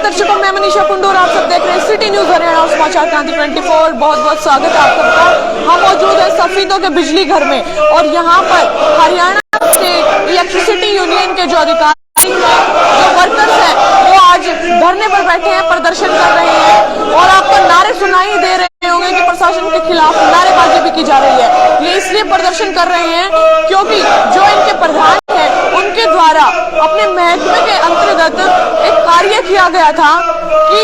दर्शकों, मैं मनीषा कुंडू और आप सब देख रहे हैं सिटी न्यूज हरियाणा और समाचार क्रांति 24। बहुत बहुत स्वागत है आप सबका। हम मौजूद है सफीदों के बिजली घर में और यहाँ पर हरियाणा स्टेट इलेक्ट्रिसिटी यूनियन के जो अधिकारी हैं, जो वर्कर्स हैं, वो आज धरने पर बैठे हैं, प्रदर्शन कर रहे हैं और आपको नारे सुनाई दे रहे होंगे कि प्रशासन के खिलाफ नारेबाजी भी की जा रही है। ये इसलिए प्रदर्शन कर रहे हैं क्योंकि जो इनके प्रधान है उनके द्वारा अपने महकमे के अंतर्गत एक कार्य किया गया था कि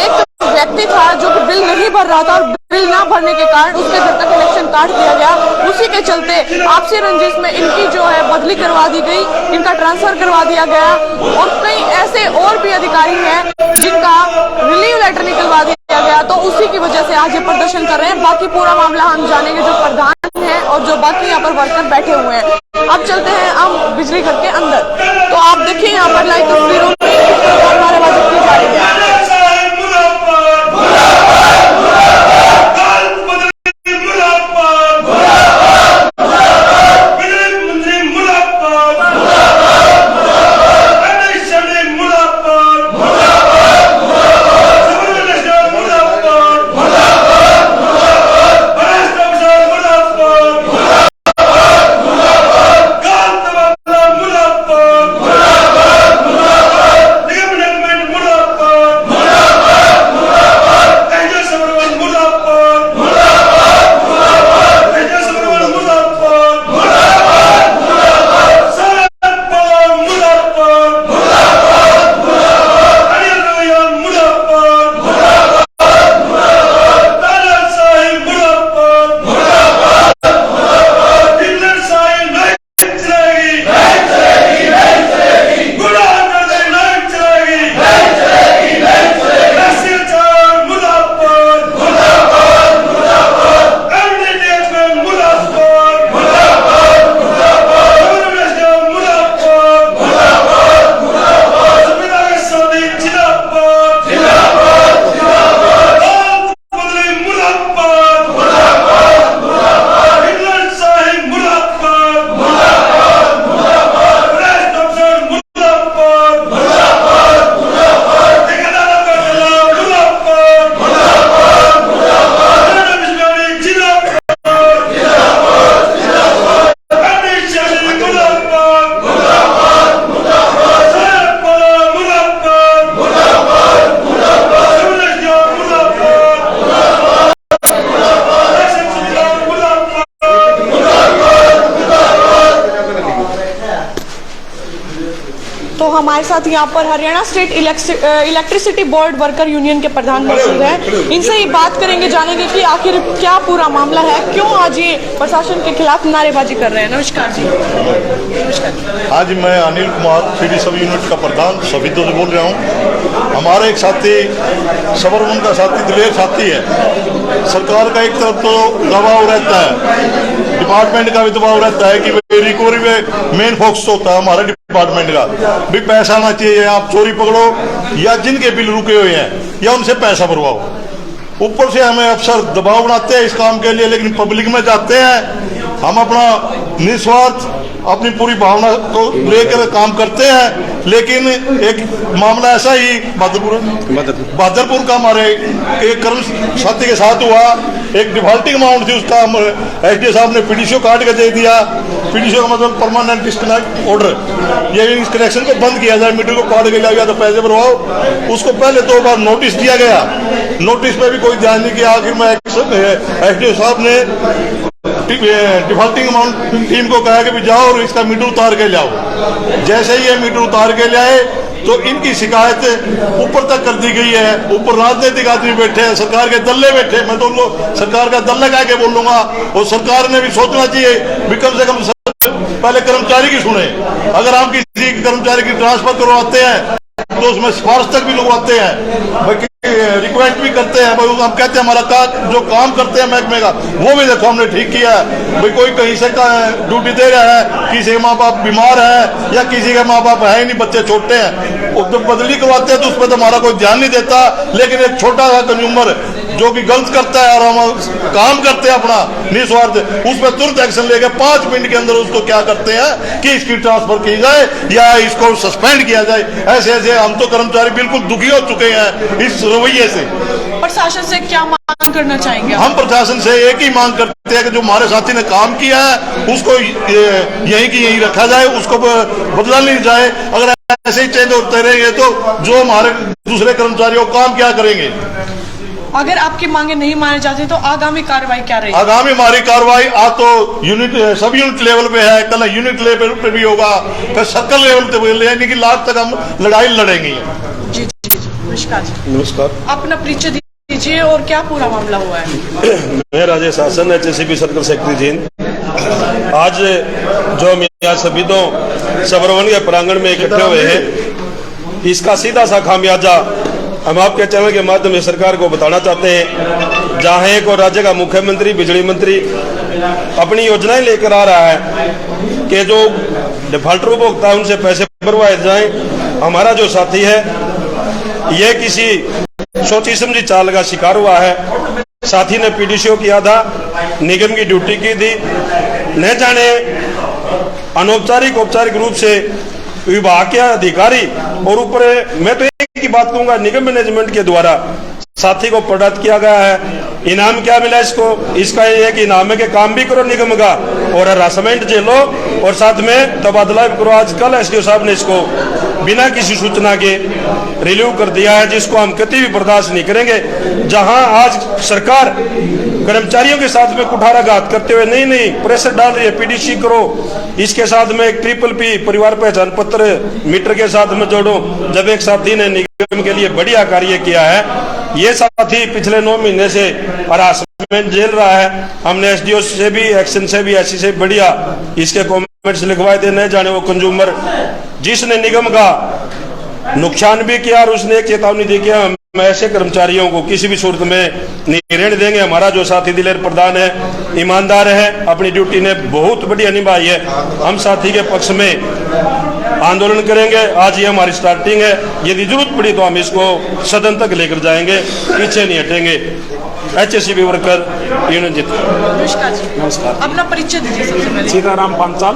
एक व्यक्ति था जो कि बिल नहीं भर रहा था और बिल ना भरने के कारण उसके घर का कनेक्शन काट दिया गया। उसी के चलते आपसी रंजिश में इनकी जो है बदली करवा दी गई, इनका ट्रांसफर करवा दिया गया और कई ऐसे और भी अधिकारी हैं जिनका रिलीव लेटर निकलवा दिया गया। तो उसी की वजह से आज ये प्रदर्शन कर रहे हैं। बाकी पूरा मामला हम जानेंगे जो प्रधान है और जो बाकी यहाँ पर वर्कर बैठे हुए हैं। अब चलते हैं हम बिजली घर के अंदर। तो आप देखिए यहाँ पर लाइव तस्वीरों में नारेबाजी की जा रही है। तो हमारे साथ यहाँ पर Haryana state electricity board worker union के प्रधान मौजूद हैं। इनसे ही बात करेंगे, जानेंगे कि आखिर क्या पूरा मामला है, क्यों आज ये प्रशासन के खिलाफ नारेबाजी कर रहे हैं। नमस्कार जी। नमस्कार। आज मैं अनिल कुमार सिटी सब यूनिट का प्रधान सफीदों से बोल रहा हूँ। हमारे एक साथी सबरमन का साथी दिलेर साथी है। सरकार का एक तरफ तो दबाव रहता है, डिपार्टमेंट का भी दबाव रहता है कि रिकवरी में मेन फोकस होता है हमारे डिपार्टमेंट का भी पैसा आना चाहिए, आप चोरी पकड़ो या जिनके बिल रुके हुए हैं या उनसे पैसा भरवाओ। ऊपर से हमें अफसर दबाव बनाते हैं इस काम के लिए, लेकिन पब्लिक में जाते हैं हम अपना निस्वार्थ अपनी पूरी भावना को लेकर काम करते हैं। लेकिन एक मामला ऐसा ही बहादुरपुर का हमारे एक कर्म साथी के साथ हुआ। एक डिफॉल्टिंग अमाउंट थी, उसका एसडीओ साहब ने पीडीसीओ काट के दे दिया। पीडीसीओ का मतलब परमानेंट डिस्कनेक्ट ऑर्डर, ये इस कनेक्शन को बंद किया जाए, मीटर को काट के लिया तो पैसे भरवाओ। उसको पहले 2 बार नोटिस दिया गया, नोटिस पे भी कोई ध्यान नहीं किया। आखिर में एसडीओ साहब ने डिफॉल्टिंग अमाउंट टीम को कहा कि भी जाओ और इसका मीटर उतार के लाओ। जैसे ही ये मीटर उतार के लाए तो इनकी शिकायत ऊपर तक कर दी गई है। ऊपर राजनीतिक आदमी बैठे हैं, सरकार के दल्ले बैठे। मैं तो उनको सरकार का दल्ला कह के बोलूंगा और सरकार ने भी सोचना चाहिए भी कम से कम पहले कर्मचारी की सुने। अगर हम किसी कर्मचारी की ट्रांसफर करवाते हैं तो उसमें सिफारिश तक भी लगवाते हैं, रिक्वेस्ट भी करते हैं। भाई हम कहते हैं हमारा जो काम करते हैं महकमे का वो भी देखो हमने ठीक किया है। भाई कोई कहीं से ड्यूटी दे रहा है, किसी के माँ बाप बीमार है या किसी के माँ बाप है ही नहीं, बच्चे छोटे हैं, तो बदली करवाते हैं तो उस पर तो हमारा कोई ध्यान नहीं देता। लेकिन एक छोटा सा कंज्यूमर जो कि गलत करता है और हम काम करते हैं अपना निस्वार्थ, उस पर तुरंत एक्शन लेके 5 मिनट के अंदर उसको क्या करते हैं कि इसकी ट्रांसफर की जाए या इसको सस्पेंड किया जाए। ऐसे ऐसे हम तो कर्मचारी बिल्कुल दुखी हो चुके हैं इस रवैये से। प्रशासन से क्या मांग करना चाहेंगे आप? हम प्रशासन से एक ही मांग करते हैं कि जो हमारे साथी ने काम किया है उसको यहीं की यहीं रखा जाए, उसको बदला नहीं जाए। अगर ऐसे ही चेंज होते रहेंगे तो जो हमारे दूसरे कर्मचारियों काम क्या करेंगे। अगर आपकी मांगे नहीं मानी जाती तो आगामी कार्रवाई क्या रहेगी? आगामी हमारी कार्रवाई आज तो सब यूनिट लेवल पे है, कल यूनिट लेवल पे भी होगा, फिर सर्कल लेवल पे, यानी कि लास्ट तक हम लड़ाई लड़ेंगे। जी जी जी, नमस्कार जी। नमस्कार। अपना परिचय दीजिए और क्या पूरा मामला हुआ है? मैं Rajesh Hasan, HSCB circle secretary Jind. आज जो हम यहाँ सभी तो सबरवन के प्रांगण में इकट्ठे हुए हैं, इसका सीधा सा खामियाजा हम आपके चैनल के माध्यम से सरकार को बताना चाहते हैं। जहाँ एक और राज्य का मुख्यमंत्री, बिजली मंत्री अपनी योजनाएं लेकर आ रहा है कि जो डिफॉल्टर उपभोक्ता उनसे पैसे भरवाए जाएं। हमारा जो साथी है ये किसी सोची समझी चाल का शिकार हुआ है। साथी ने PDCO किया था, निगम की ड्यूटी की थी, न जाने अनौपचारिक औपचारिक रूप से विभाग के अधिकारी और ऊपर मैं तो एक ही बात कहूंगा, निगम मैनेजमेंट के द्वारा साथी को प्रोडक्ट किया गया है। इनाम क्या मिला इसको? इसका ये है कि इनाम है कि काम भी करो निगम का और हरासमेंट झेलो और साथ में तबादला भी करो। आज कल SDO साहब ने इसको बिना किसी सूचना के रिलीव कर दिया है, जिसको हम कभी भी बर्दाश्त नहीं करेंगे। जहां आज सरकार कर्मचारियों के साथ में कुठाराघात करते हुए नहीं प्रेशर डाल रही है, PDC करो, इसके साथ में एक PPP परिवार पहचान पत्र मीटर के साथ में जोड़ो। जब एक साथी ने निगम के लिए बढ़िया कार्य किया है, ये साथी पिछले 9 महीने से हरासमेंट झेल रहा है। हमने SDO से भी, एक्शन से भी, ऐसी से बढ़िया इसके कमेंट्स लिखवाए थे। न जाने वो कंज्यूमर जिसने निगम का नुकसान भी किया और उसने एक चेतावनी दी कि हम ऐसे कर्मचारियों को किसी भी सूरत में नहीं रहने देंगे। हमारा जो साथी दिलेर प्रधान है, ईमानदार है, अपनी ड्यूटी ने बहुत बढ़िया निभाई है। हम साथी के पक्ष में आंदोलन करेंगे। आज ये हमारी स्टार्टिंग है, यदि जरूरत पड़ी तो हम इसको सदन तक लेकर जाएंगे, पीछे नहीं हटेंगे। HSCB वर्कर यूनियन जीत। नमस्कार जी। नमस्कार। अपना परिचय दीजिए सबसे पहले। सीताराम पांचाल,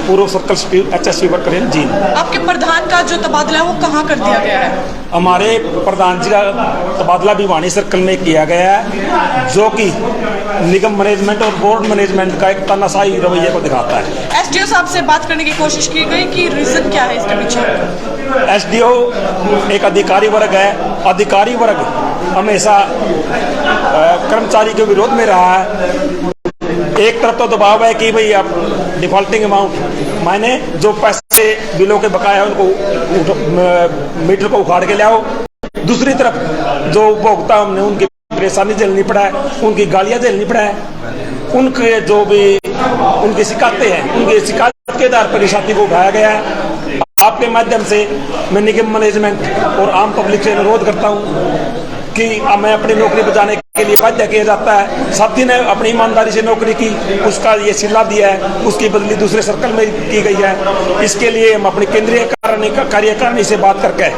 पूर्व सर्कल HSCB वर्कर जींद। आपके प्रधान का जो तबादला है वो कहाँ कर दिया गया है? हमारे प्रधान जी का तबादला भिवानी सर्कल में किया गया है, जो कि निगम मैनेजमेंट और बोर्ड मैनेजमेंट का एक तानाशाही रवैये को दिखाता है। SDO साहब से बात करने की कोशिश की गई कि रीजन क्या है इसके पीछे? SDO एक अधिकारी वर्ग है। अधिकारी वर्ग हमेशा कर्मचारी के विरोध में रहा है। एक तरफ तो दबाव है कि भाई आप डिफॉल्टिंग अमाउंट मायने जो पैसे बिलों के बकाया है उनको मीटर को उखाड़ के ले आओ। दूसरी तरफ जो उपभोक्ता हमने उनकी परेशानी झेलनी पड़ा है, उनकी गालियां झेलनी पड़ा है, उनके जो भी उनकी शिकायतें हैं, उनकी शिकायत के आधार पर इस साथी को उठाया गया है। आपके माध्यम से मैं निगम मैनेजमेंट और आम पब्लिक से अनुरोध करता हूँ कि हमें अपनी नौकरी बचाने के लिए बाध्य किया जाता है। साथी ने अपनी ईमानदारी से नौकरी की, उसका ये सिला दिया है, उसकी बदली दूसरे सर्कल में की गई है। इसके लिए हम अपनी केंद्रीय कार्यकारिणी से बात करके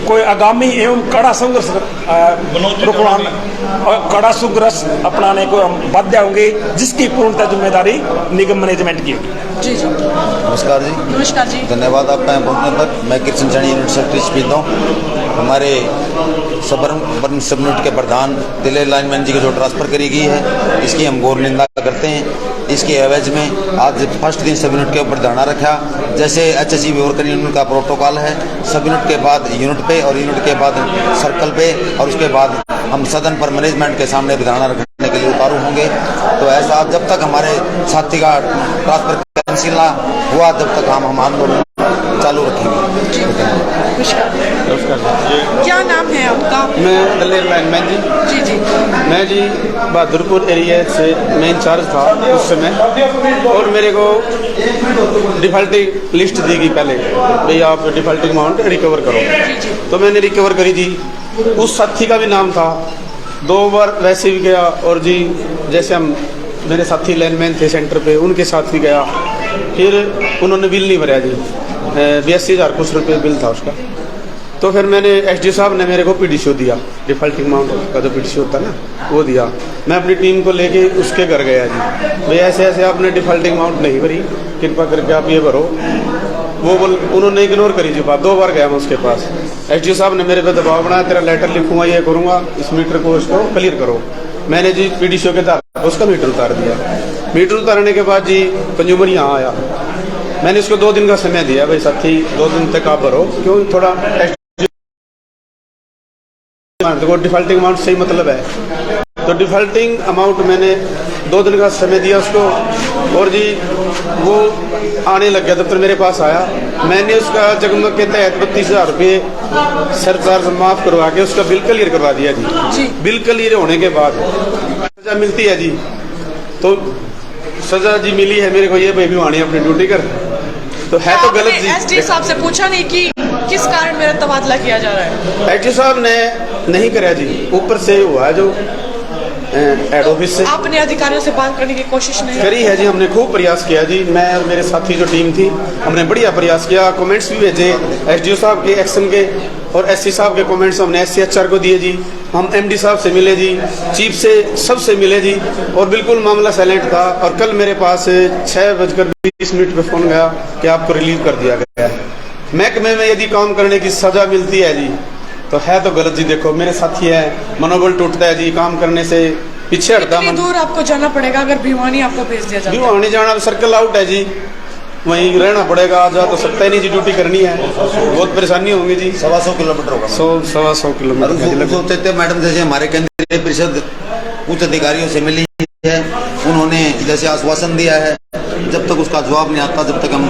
कोई आगामी एवं कड़ा संघर्ष कड़ा संघर्ष अपनाने को हम बाध्य होंगे, जिसकी पूर्णतः जिम्मेदारी निगम मैनेजमेंट की होगी। जी जी, नमस्कार जी। नमस्कार जी। धन्यवाद आपका यहाँ पहुँचने पर। मैं कृष्ण सैनी यूनिट सेक्रेटरी स्पीता हूँ। हमारे सबरन सब यूनिट के प्रधान दिलेर लाइनमैन जी को जो ट्रांसफ़र करी गई है, इसकी हम घोर निंदा करते हैं। इसके एवज में आज फर्स्ट दिन सब यूनिट के ऊपर धरना रखा। जैसे HSCB वर्कर यूनियन का प्रोटोकॉल है, सब यूनिट के बाद यूनिट पे और यूनिट के बाद सर्कल पे और उसके बाद हम सदन पर मैनेजमेंट के सामने भी धरना रखने के लिए उतारू होंगे। तो ऐसा जब तक हमारे साथी का ट्रांसफर कैंसिल ना हुआ तब तक हम आंदोलन चालू रखेंगे। क्या नाम है आपका? मैं दिलेर लाइनमैन जी। जी जी। मैं जी बहादुरपुर एरिया से मैं इंचार्ज था उस समय, और मेरे को डिफॉल्टिंग लिस्ट दी गई पहले, भाई आप डिफॉल्टिंग अमाउंट रिकवर करो। तो मैंने रिकवर करी थी। उस साथी का भी नाम था, 2 बार वैसे भी गया, और जी जैसे हम मेरे साथी लाइनमैन थे सेंटर पे, उनके साथ भी गया। फिर उन्होंने बिल नहीं भरा जी, 82,000 कुछ रुपये बिल था उसका। तो फिर मैंने एसडीओ साहब ने मेरे को पीडीसीओ दिया, डिफॉल्टिंग अमाउंट का जो पीडीसीओ होता है ना वो दिया। मैं अपनी टीम को लेके उसके घर गया जी, भाई ऐसे ऐसे आपने डिफॉल्टिंग अमाउंट नहीं भरी, कृपा करके आप ये भरो। वो उन्होंने इग्नोर करी जी बात। 2 बार गया मैं उसके पास, एसडीओ साहब ने मेरे पे दबाव बनाया, तेरा लेटर लिखूंगा, ये करूंगा, इस मीटर को उसको क्लियर करो। मैंने जी पीडीसीओ के द्वारा उसका मीटर उतार दिया। मीटर उतारने के बाद जी कंज्यूमर यहाँ आया, मैंने इसको 2 दिन का समय दिया, भाई साथी 2 दिन तक आप भरो, क्यों थोड़ा देखो डिफॉल्टिंग अमाउंट सही मतलब है। तो डिफॉल्टिंग अमाउंट मैंने 2 दिन का समय दिया उसको, और जी वो आने लग गया दफ्तर मेरे पास आया। मैंने उसका जगमग के तहत 32,000 रुपये सरचार्ज माफ करवा के उसका बिल क्लियर करवा दिया जी। बिल क्लियर होने के बाद सजा मिलती है जी, तो सजा जी मिली है मेरे को, ये भाई भिवानी अपनी ड्यूटी कर, तो है तो गलत जी। एसडीओ साहब से पूछा नहीं कि किस कारण मेरा तबादला किया जा रहा है? एसडीओ साहब ने नहीं कराया जी, ऊपर से हुआ है जो हेड ऑफिस से। आपने अधिकारियों से बात करने की कोशिश नहीं करी है जी, हमने खूब प्रयास किया जी, मैं और मेरे साथी जो टीम थी हमने बढ़िया प्रयास किया, कमेंट्स भी भेजे एसडीओ साहब के एक्शन के, और एससी साहब के कमेंट्स हमने एससीएचआर को दिए जी, हम एमडी साहब से मिले जी, चीफ से सबसे मिले जी, और बिल्कुल मामला साइलेंट था। और कल मेरे पास 6:20 पे फोन गया कि आपको रिलीव कर दिया गया है। महकमे में यदि काम करने की सजा मिलती है जी तो है तो गलत जी। देखो मेरे साथी है, मनोबल टूटता है जी, काम करने से पीछे हटता। कितनी दूर आपको जाना पड़ेगा अगर भिवानी आपको भेज दिया जाए? भिवानी जाना सर्कल आउट है जी, वहीं रहना पड़ेगा, आ जा तो सकता ही नहीं जी, ड्यूटी करनी है, बहुत परेशानी होगी जी। 125 किलोमीटर होगा, 100-125 किलोमीटर। मैडम जैसे हमारे केंद्रीय परिषद उच्च अधिकारियों से मिली है, उन्होंने जैसे आश्वासन दिया है जब तक उसका जवाब नहीं आता जब तक हम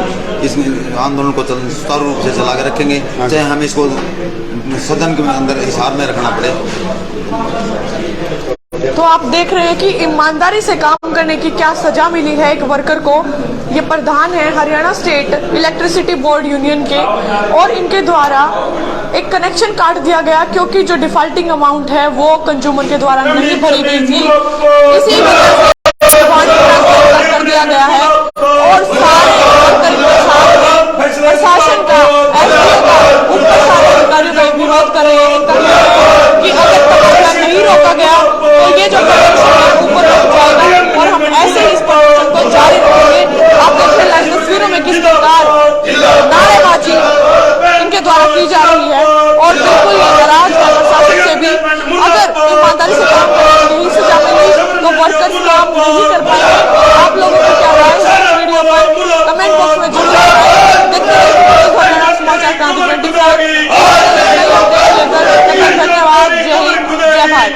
इस आंदोलन को सुचारू रूप से चला के रखेंगे, चाहे हमें इसको सदन के अंदर हिसाब में रखना पड़े। तो आप देख रहे हैं कि ईमानदारी से काम करने की क्या सजा मिली है एक वर्कर को। ये प्रधान है Haryana state electricity board union के, और इनके द्वारा एक कनेक्शन काट दिया गया क्योंकि जो डिफॉल्टिंग अमाउंट है वो कंज्यूमर के द्वारा नहीं भरी गई थी, इसी वजह से कर दिया गया है। और सारे वर्कर के साथ प्रशासन का, एसडीओ का, ऊपर सारे अधिकारियों का विरोध कर रहे हैं कि अगर तबादला नहीं रोका गया तो ये जो प्रदर्शन है ऊपर उठ जाएगा, और हम ऐसे ही इस प्रदर्शन को जारी रखेंगे। आप देख रहे हैं तस्वीरों में किस प्रकार नारेबाजी इनके द्वारा की जा रही है, और बिल्कुल ये नाराज है प्रशासन से भी। अगर ईमानदारी से काम करें नहीं सजा मिली तो वर्कर्स काम नहीं कर पाएंगे। आप लोगों को क्या राय है इस वीडियो पर कमेंट बॉक्स में जरूर बताएं। देखते रहिए समाचार क्रांति 24। धन्यवाद। जय हिंद, जय भारत।